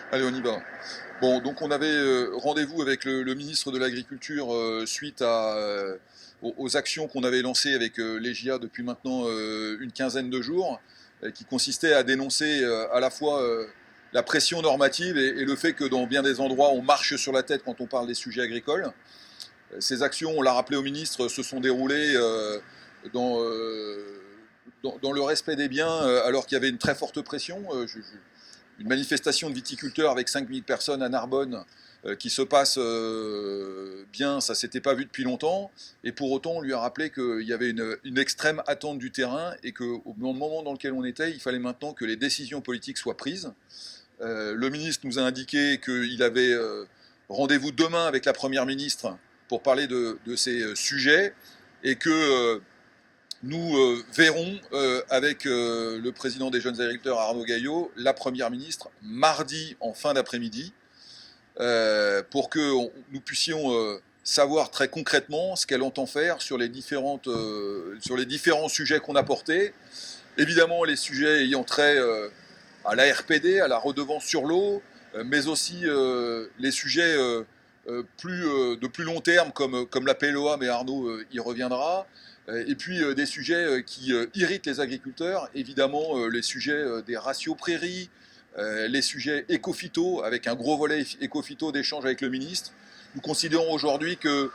Allez, on y va. Bon, donc on avait rendez-vous avec le ministre de l'Agriculture suite aux actions qu'on avait lancées avec les JA depuis maintenant une quinzaine de jours, qui consistaient à dénoncer à la fois la pression normative et le fait que dans bien des endroits on marche sur la tête quand on parle des sujets agricoles. Ces actions, on l'a rappelé au ministre, se sont déroulées dans, euh, dans le respect des biens alors qu'il y avait une très forte pression. Une manifestation de viticulteurs avec 5000 personnes à Narbonne qui se passe bien, ça s'était pas vu depuis longtemps. Et pour autant, on lui a rappelé qu'il y avait une extrême attente du terrain et qu'au moment dans lequel on était, il fallait maintenant que les décisions politiques soient prises. Le ministre nous a indiqué qu'il avait rendez-vous demain avec la Première ministre pour parler de ces sujets et que nous verrons avec le président des jeunes agriculteurs Arnaud Gaillot, la Première ministre, mardi en fin d'après-midi, pour que nous puissions savoir très concrètement ce qu'elle entend faire sur sur les différents sujets qu'on a portés. Évidemment, les sujets ayant trait à la RPD, à la redevance sur l'eau, mais aussi les sujets de plus long terme comme la PLOA, mais Arnaud y reviendra. Et puis des sujets qui irritent les agriculteurs, évidemment les sujets des ratios prairies, les sujets éco-phyto, avec un gros volet éco-phyto d'échange avec le ministre. Nous considérons aujourd'hui que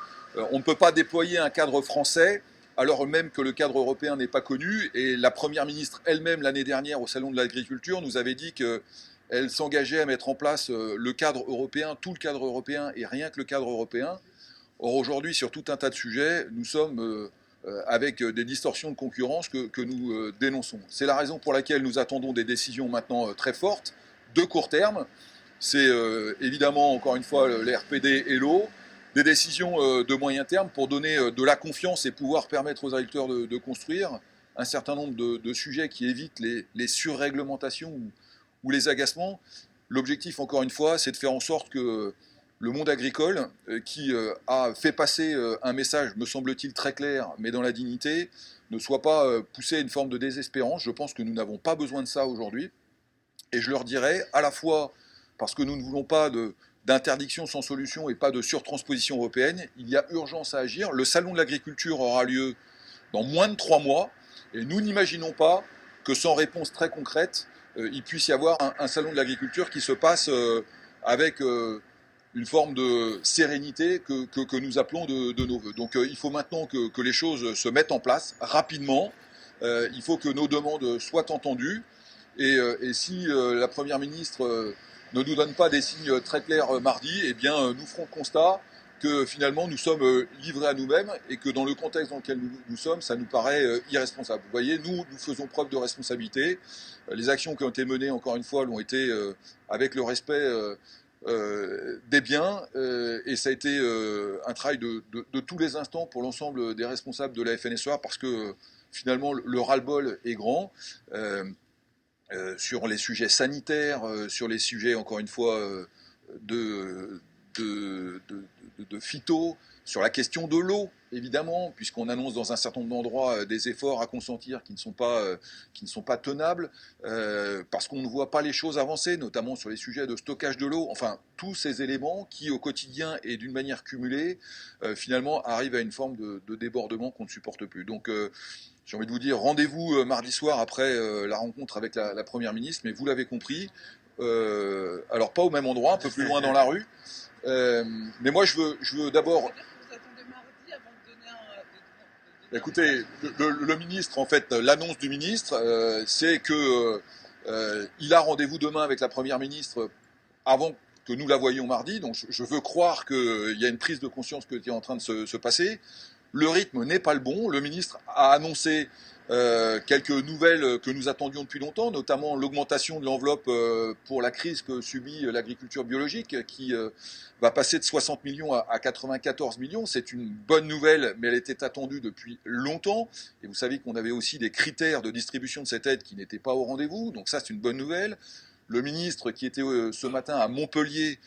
on ne peut pas déployer un cadre français alors même que le cadre européen n'est pas connu. Et la Première ministre elle-même, l'année dernière, au Salon de l'Agriculture, nous avait dit qu'elle s'engageait à mettre en place le cadre européen, tout le cadre européen et rien que le cadre européen. Or, aujourd'hui, sur tout un tas de sujets, nous sommes avec des distorsions de concurrence que nous dénonçons. C'est la raison pour laquelle nous attendons des décisions maintenant très fortes, de court terme. C'est évidemment, encore une fois, les RPD et l'eau, des décisions de moyen terme pour donner de la confiance et pouvoir permettre aux agriculteurs de construire un certain nombre de sujets qui évitent les surréglementations ou les agacements. L'objectif, encore une fois, c'est de faire en sorte que le monde agricole, qui a fait passer un message, me semble-t-il, très clair, mais dans la dignité, ne soit pas poussé à une forme de désespérance. Je pense que nous n'avons pas besoin de ça aujourd'hui. Et je leur dirais, à la fois parce que nous ne voulons pas d'interdiction sans solution et pas de surtransposition européenne, il y a urgence à agir. Le salon de l'agriculture aura lieu dans moins de 3 mois, et nous n'imaginons pas que sans réponse très concrète, il puisse y avoir un salon de l'agriculture qui se passe avec une forme de sérénité que nous appelons de nos voeux. Donc il faut maintenant que les choses se mettent en place rapidement. Il faut que nos demandes soient entendues. Et si la Première ministre ne nous donne pas des signes très clairs mardi, eh bien nous ferons le constat que finalement nous sommes livrés à nous-mêmes et que dans le contexte dans lequel nous sommes, ça nous paraît irresponsable. Vous voyez, nous faisons preuve de responsabilité. Les actions qui ont été menées, encore une fois, l'ont été avec le respect des biens et ça a été un travail de tous les instants pour l'ensemble des responsables de la FNSEA parce que finalement le ras-le-bol est grand. Sur les sujets sanitaires, sur les sujets, encore une fois, de, de phyto, sur la question de l'eau, évidemment, puisqu'on annonce dans un certain nombre d'endroits des efforts à consentir qui ne sont pas tenables, parce qu'on ne voit pas les choses avancer, notamment sur les sujets de stockage de l'eau. Enfin, tous ces éléments qui, au quotidien et d'une manière cumulée, finalement, arrivent à une forme de débordement qu'on ne supporte plus. Donc, j'ai envie de vous dire, rendez-vous mardi soir après la rencontre avec la Première ministre, mais vous l'avez compris, alors pas au même endroit, un peu plus loin dans la rue, euh, mais moi je veux d'abord. C'est-à-dire que vous attendez mardi avant de donner Écoutez, le ministre, en fait, l'annonce du ministre, c'est que il a rendez-vous demain avec la Première ministre avant que nous la voyions mardi, donc je veux croire qu'il y a une prise de conscience qui est en train de se passer. Le rythme n'est pas le bon. Le ministre a annoncé quelques nouvelles que nous attendions depuis longtemps, notamment l'augmentation de l'enveloppe pour la crise que subit l'agriculture biologique, qui va passer de 60 millions à 94 millions. C'est une bonne nouvelle, mais elle était attendue depuis longtemps. Et vous savez qu'on avait aussi des critères de distribution de cette aide qui n'étaient pas au rendez-vous. Donc ça, c'est une bonne nouvelle. Le ministre qui était ce matin à Montpellier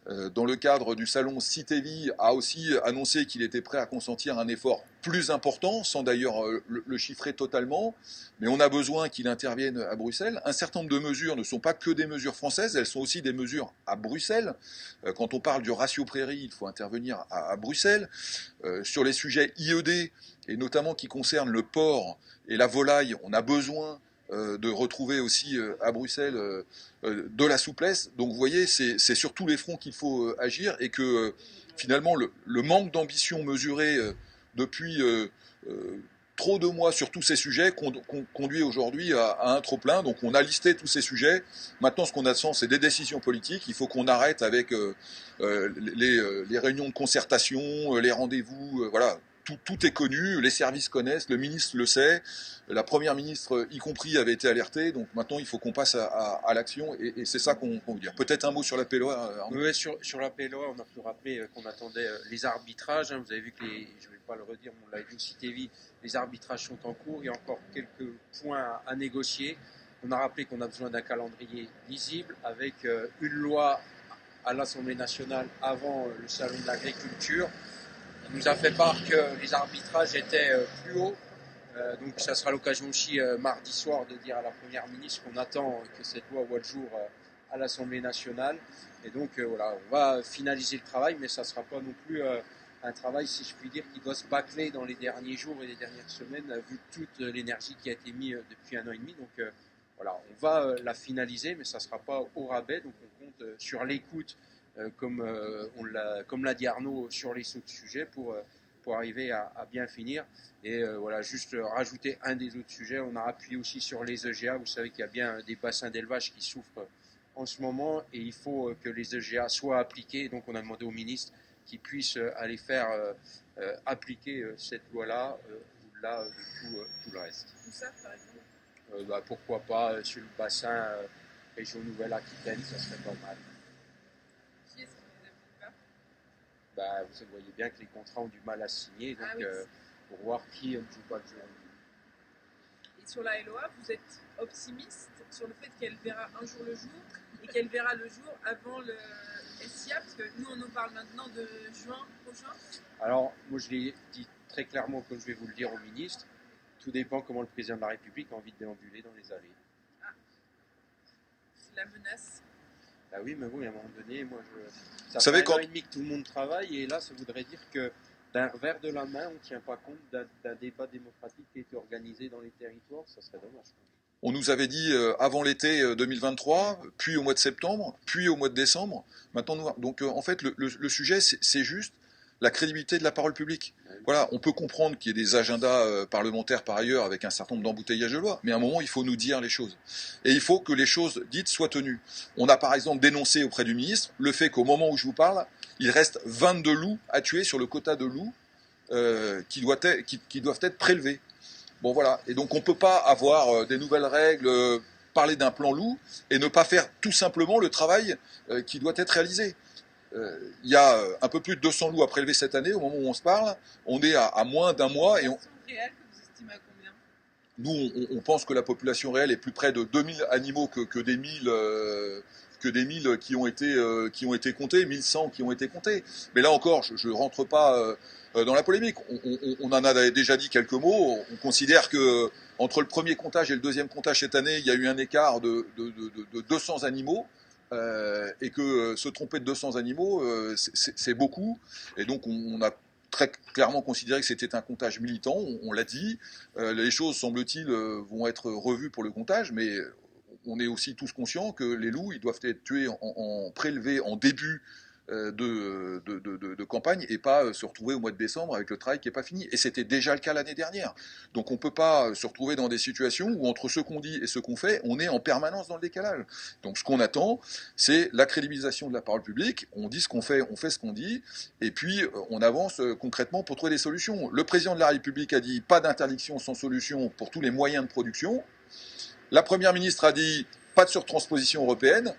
dans le cadre du salon Cité-Vie, a aussi annoncé qu'il était prêt à consentir un effort plus important, sans d'ailleurs le chiffrer totalement. Mais on a besoin qu'il intervienne à Bruxelles. Un certain nombre de mesures ne sont pas que des mesures françaises, elles sont aussi des mesures à Bruxelles. Quand on parle du ratio prairie, il faut intervenir à Bruxelles. Sur les sujets IED, et notamment qui concernent le porc et la volaille, on a besoin de retrouver aussi à Bruxelles de la souplesse. Donc vous voyez, c'est sur tous les fronts qu'il faut agir et que finalement le manque d'ambition mesuré depuis trop de mois sur tous ces sujets conduit aujourd'hui à un trop-plein. Donc on a listé tous ces sujets. Maintenant, ce qu'on attend, c'est des décisions politiques. Il faut qu'on arrête avec les réunions de concertation, les rendez-vous, voilà. Tout est connu, les services connaissent, le ministre le sait, la première ministre y compris avait été alertée, donc maintenant il faut qu'on passe à l'action et c'est ça qu'on veut dire. Peut-être un mot sur la PLOA. Oui, sur la PLOA, on a pu rappeler qu'on attendait les arbitrages. Vous avez vu que je ne vais pas le redire, mais on l'a vu au CITEVI, les arbitrages sont en cours, il y a encore quelques points à négocier. On a rappelé qu'on a besoin d'un calendrier lisible avec une loi à l'Assemblée nationale avant le salon de l'agriculture. Il nous a fait part que les arbitrages étaient plus hauts. Donc ça sera l'occasion aussi mardi soir de dire à la Première ministre qu'on attend que cette loi voie le jour à l'Assemblée nationale. Et donc voilà, on va finaliser le travail, mais ça ne sera pas non plus un travail, si je puis dire, qui doit se bâcler dans les derniers jours et les dernières semaines, vu toute l'énergie qui a été mise depuis 1 an et demi. Donc voilà, on va la finaliser, mais ça ne sera pas au rabais. Donc on compte sur l'écoute, comme l'a dit Arnaud, sur les autres sujets pour arriver à bien finir. Et voilà, juste rajouter un des autres sujets, on a appuyé aussi sur les EGA. Vous savez qu'il y a bien des bassins d'élevage qui souffrent en ce moment et il faut que les EGA soient appliqués. Donc on a demandé au ministre qu'il puisse aller faire appliquer cette loi-là au-delà de tout le reste. Tout ça, par exemple pourquoi pas sur le bassin région Nouvelle-Aquitaine, ça serait pas mal. Qui est-ce qui ne les applique pas Vous voyez bien que les contrats ont du mal à signer, donc oui. Pour voir qui ne joue pas le jeu. Et sur la LOA, vous êtes optimiste sur le fait qu'elle verra un jour le jour et qu'elle verra le jour avant le SIA, parce que nous on en parle maintenant de juin prochain. Alors moi je l'ai dit très clairement, comme je vais vous le dire au ministre, tout dépend comment le président de la République a envie de déambuler dans les allées. Ah, c'est la menace. Bah oui, mais bon, à un moment donné, moi ça fait fait 1 an et demi que tout le monde travaille et là ça voudrait dire que d'un revers de la main, on ne tient pas compte d'un débat démocratique qui a été organisé dans les territoires, ça serait dommage. On nous avait dit avant l'été 2023, puis au mois de septembre, puis au mois de décembre. Maintenant, donc en fait, le sujet, c'est juste la crédibilité de la parole publique. Voilà, on peut comprendre qu'il y ait des agendas parlementaires par ailleurs avec un certain nombre d'embouteillages de loi, mais à un moment, il faut nous dire les choses. Et il faut que les choses dites soient tenues. On a par exemple dénoncé auprès du ministre le fait qu'au moment où je vous parle, il reste 22 loups à tuer sur le quota de loups qui doivent être prélevés. Bon voilà, et donc on ne peut pas avoir des nouvelles règles, parler d'un plan loup et ne pas faire tout simplement le travail qui doit être réalisé. Il y a un peu plus de 200 loups à prélever cette année, au moment où on se parle, on est à moins d'un mois. Et réelle que vous estimez à combien ? Nous, on pense que la population réelle est plus près de 2000 animaux que des 1000 qui ont été comptés, 1100 qui ont été comptés. Mais là encore, je ne rentre pas dans la polémique. On en a déjà dit quelques mots. On considère que entre le premier comptage et le deuxième comptage cette année, il y a eu un écart de 200 animaux. Et que se tromper de 200 animaux, c'est beaucoup. Et donc on a très clairement considéré que c'était un comptage militant, on l'a dit. Les choses, semble-t-il, vont être revues pour le comptage, mais on est aussi tous conscients que les loups, ils doivent être tués, prélevés en début de campagne et pas se retrouver au mois de décembre avec le travail qui n'est pas fini. Et c'était déjà le cas l'année dernière. Donc on ne peut pas se retrouver dans des situations où entre ce qu'on dit et ce qu'on fait, on est en permanence dans le décalage. Donc ce qu'on attend, c'est la crédibilisation de la parole publique. On dit ce qu'on fait, on fait ce qu'on dit, et puis on avance concrètement pour trouver des solutions. Le président de la République a dit pas d'interdiction sans solution pour tous les moyens de production. La première ministre a dit pas de surtransposition européenne.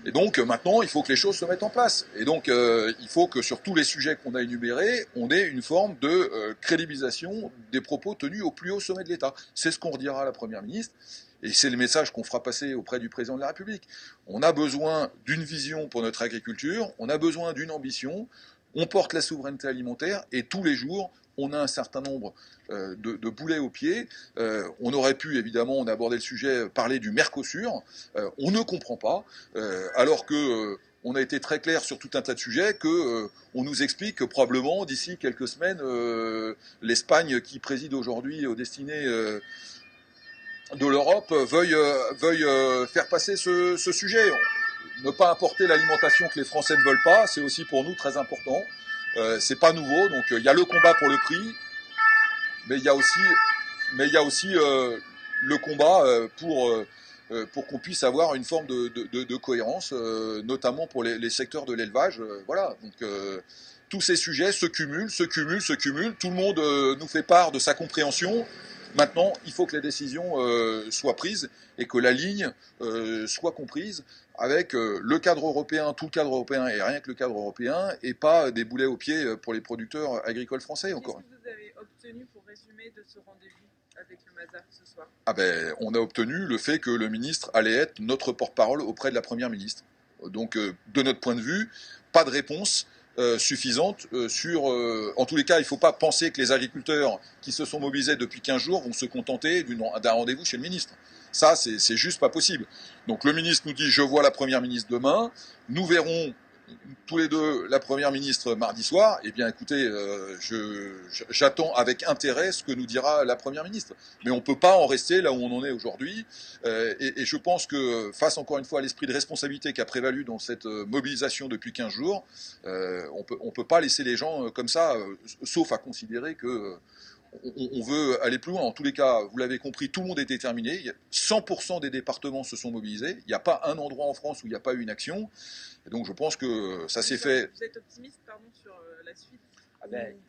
Et donc maintenant, il faut que les choses se mettent en place. Et donc il faut que sur tous les sujets qu'on a énumérés, on ait une forme de crédibilisation des propos tenus au plus haut sommet de l'État. C'est ce qu'on redira à la Première ministre. Et c'est le message qu'on fera passer auprès du président de la République. On a besoin d'une vision pour notre agriculture, on a besoin d'une ambition, on porte la souveraineté alimentaire et tous les jours, on a un certain nombre de boulets aux pieds. On aurait pu, évidemment, on a abordé le sujet, parler du Mercosur. On ne comprend pas, alors que on a été très clair sur tout un tas de sujets, que on nous explique que probablement d'ici quelques semaines, l'Espagne qui préside aujourd'hui aux destinées de l'Europe veuille faire passer ce sujet. Ne pas importer l'alimentation que les Français ne veulent pas, c'est aussi pour nous très important. C'est pas nouveau, donc il y a le combat pour le prix, mais il y a aussi le combat pour qu'on puisse avoir une forme de cohérence, notamment pour les secteurs de l'élevage. Voilà, donc tous ces sujets se cumulent, se cumulent, se cumulent. Tout le monde nous fait part de sa compréhension. Maintenant, il faut que les décisions soient prises et que la ligne soit comprise avec le cadre européen, tout le cadre européen et rien que le cadre européen, et pas des boulets aux pieds pour les producteurs agricoles français encore. Qu'est-ce que vous avez obtenu pour résumer de ce rendez-vous avec le MASA ce soir? Ah ben, on a obtenu le fait que le ministre allait être notre porte-parole auprès de la Première ministre. Donc, de notre point de vue, pas de réponse suffisante sur... en tous les cas, il ne faut pas penser que les agriculteurs qui se sont mobilisés depuis 15 jours vont se contenter d'un rendez-vous chez le ministre. Ça, c'est juste pas possible. Donc le ministre nous dit, je vois la Première ministre demain, nous verrons tous les deux la Première ministre mardi soir. Eh bien écoutez, j'attends avec intérêt ce que nous dira la Première ministre. Mais on ne peut pas en rester là où on en est aujourd'hui. Et je pense que face encore une fois à l'esprit de responsabilité qui a prévalu dans cette mobilisation depuis 15 jours, on peut pas laisser les gens comme ça, sauf à considérer que on veut aller plus loin. En tous les cas, vous l'avez compris, tout le monde est déterminé. 100% des départements se sont mobilisés. Il n'y a pas un endroit en France où il n'y a pas eu une action. Et donc je pense que ça s'est fait. Vous êtes optimiste, pardon, sur la suite?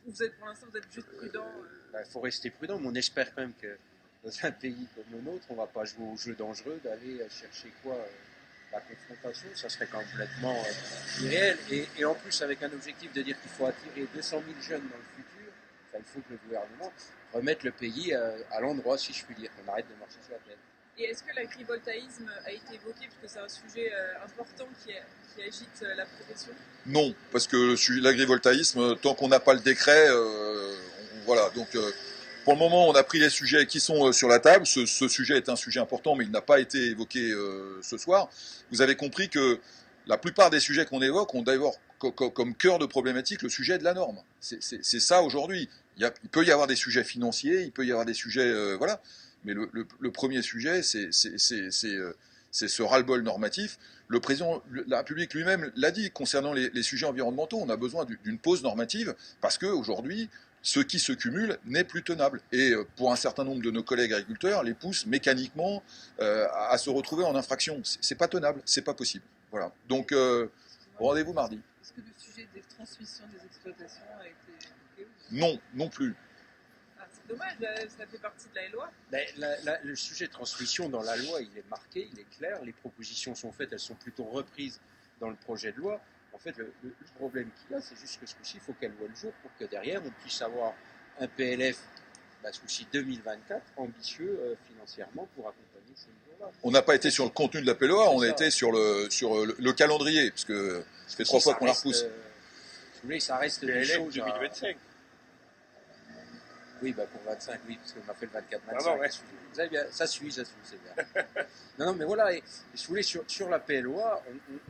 Vous êtes, pour l'instant, vous êtes juste prudent? Il faut rester prudent, mais on espère quand même que dans un pays comme le nôtre, on ne va pas jouer au jeu dangereux d'aller chercher la confrontation. Ça serait complètement irréel. Et en plus, avec un objectif de dire qu'il faut attirer 200 000 jeunes dans le futur, il faut que le gouvernement remette le pays à l'endroit, si je puis dire, qu'on arrête de marcher sur la tête. Et est-ce que l'agrivoltaïsme a été évoqué, puisque c'est un sujet important qui agite la profession? Non, parce que l'agrivoltaïsme, tant qu'on n'a pas le décret, voilà. Donc pour le moment, on a pris les sujets qui sont sur la table. Ce sujet est un sujet important, mais il n'a pas été évoqué ce soir. Vous avez compris que la plupart des sujets qu'on évoque ont d'abord comme cœur de problématique le sujet de la norme. C'est ça aujourd'hui. Il peut y avoir des sujets financiers, il peut y avoir des sujets, voilà. Mais le premier sujet, c'est ce ras-le-bol normatif. Le président de la République lui-même l'a dit concernant les sujets environnementaux. On a besoin d'une pause normative parce qu'aujourd'hui, ce qui se cumule n'est plus tenable. Et pour un certain nombre de nos collègues agriculteurs, les pousse mécaniquement à se retrouver en infraction. C'est pas tenable, c'est pas possible. Voilà. Donc rendez-vous mardi. Est-ce que le sujet des transmissions des exploitations a été évoqué? Non, non plus. Ah, c'est dommage, ça fait partie de la LOA. Le sujet de transmission dans la loi, il est marqué, il est clair. Les propositions sont faites, elles sont plutôt reprises dans le projet de loi. En fait, le problème qu'il y a, c'est juste que ce coup-ci, il faut qu'elle voie le jour pour que derrière, on puisse avoir un PLF, ce coup-ci 2024, ambitieux financièrement pour accompagner ces mesures-là. On n'a pas été sur le contenu de la PLOA, on a été sur le calendrier, parce que ça fait 3 fois qu'on la repousse. Si vous voulez, ça reste des choses 2025. Oui, pour 25, oui, parce qu'on a fait le 24-25. Ah ouais. Vous avez bien, ça suit, c'est bien. non, mais voilà, et si vous voulez, sur la PLOA,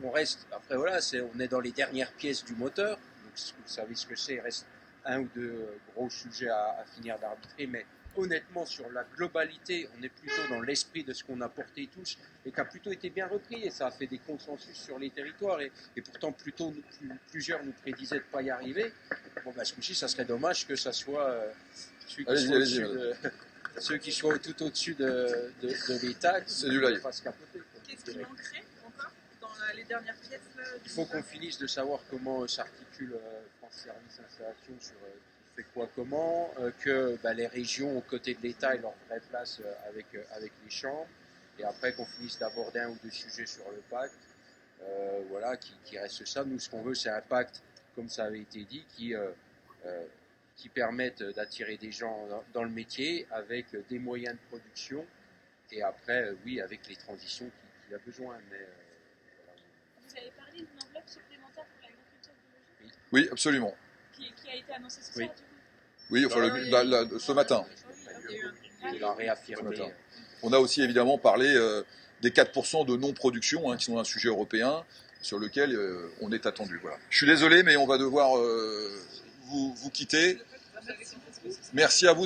on reste, après voilà, on est dans les dernières pièces du moteur, donc vous savez ce que c'est, il reste un ou deux gros sujets à finir d'arbitrer, mais honnêtement, sur la globalité, on est plutôt dans l'esprit de ce qu'on a porté tous, et qui a plutôt été bien repris, et ça a fait des consensus sur les territoires, et pourtant plusieurs nous prédisaient de ne pas y arriver. Bon, ce coup-ci, ça serait dommage que ça soit ceux qui soient tout au-dessus de l'État qui nous fassent capoter. Qu'est-ce qui manquerait encore dans les dernières pièces là, Il faut qu'on finisse de savoir comment s'articule France Service Installation sur qui fait quoi comment, que les régions aux côtés de l'État aient leur vraie place avec les chambres, et après qu'on finisse d'aborder un ou deux sujets sur le pacte. voilà, qui reste ça. Nous, ce qu'on veut, c'est un pacte, comme ça avait été dit, qui permette d'attirer des gens dans le métier avec des moyens de production et après, oui, avec les transitions qu'il a besoin. Mais, voilà. Vous avez parlé d'une enveloppe supplémentaire pour l'agriculture biologique Oui, absolument. qui a été annoncée ce Oui. soir, du coup. Oui, enfin, ce matin. Il l'a réaffirmé. Ce matin. On a aussi évidemment parlé des 4% de non-production, hein, qui sont un sujet européen sur lequel on est attendu. Voilà. Je suis désolé, mais on va devoir vous quitter. Merci à vous.